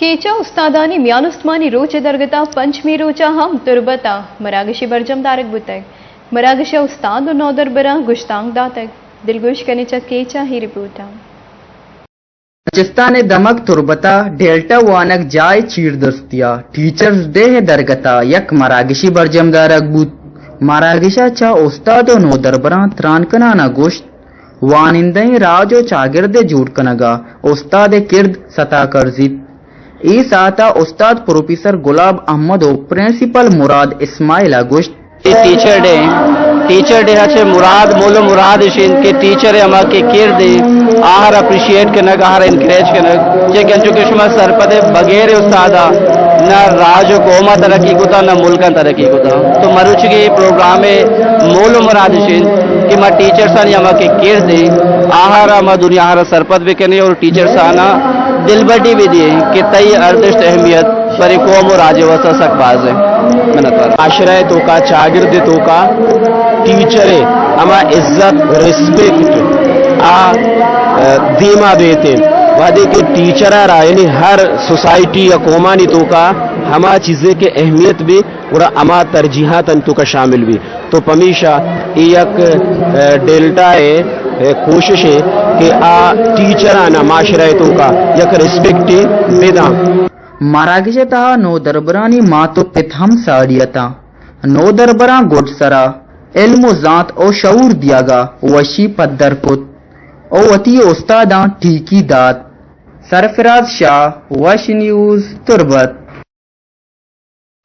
केचा उस्तादानी मियान उस्मानी रोचे दरगता पंचमी रोचा हम तुरबता मरागशी बरजम दारक बुतक मरागशा उस्ताद और नौदर बरा गुश्तांग दातक दिलगोश कनेचा केचा ही रिपोर्टा बलूचिस्तान दमक तुरबता डेल्टा वानक जाय चीर दस्तिया टीचर्स डे दरगता यक मरागशी बरजम दारक बुत मरागशा चा उस्ताद और नौदर बरा त्रानकना ना गोश्त वानिंदई राजो चागिर्दे जूट कनगा उस्ताद किर्द सता करजित इस आता उस्ताद प्रोफेसर गुलाब अहमद प्रिंसिपल मुराद इस्माइल गोश्त टीचर डे है मुराद मोलो मुराद इशिन के टीचर अमा के किर दे आहार अप्रिशिएट कनक आहार इनकरेज कनक जे कंचु किस्म सरपदे बगैर उस्तादा न राज कोमा तरक्की कुता न मुल्क तरक्की कुता तो मरुच के प्रोग्राम में मोलो मुराद इशिन कि मा टीचर सान अमा के किर दे आहार अमा दुनिया आहार सरपद भी कने और टीचर साना दिल बड़ी भी दिए कि तई अर्दिष्ट अहमियत पर कौम और राज वसा सकबाज है आशराय तो का चागिर्द तो का टीचरे अमा इज्जत रिस्पेक्ट दीमा देते वादे के टीचर यानी हर सोसाइटी या कौमानी तो का हमा चीज़ें के अहमियत भी और अमा तरजीहात तो का शामिल भी तो पमीशा एक डेल्टा है कोशिश है कि टीचर आना माशरा तो का यक रिस्पेक्ट बेदा मरागिशता नो दरबरानी मातो पिथम साड़ियता नो दरबरा गुडसरा इल्मो जात ओ शऊर दियागा वशी पद्दर कुत ओ वती उस्तादा ठीकी दात सरफराज शाह वश न्यूज तुरबत।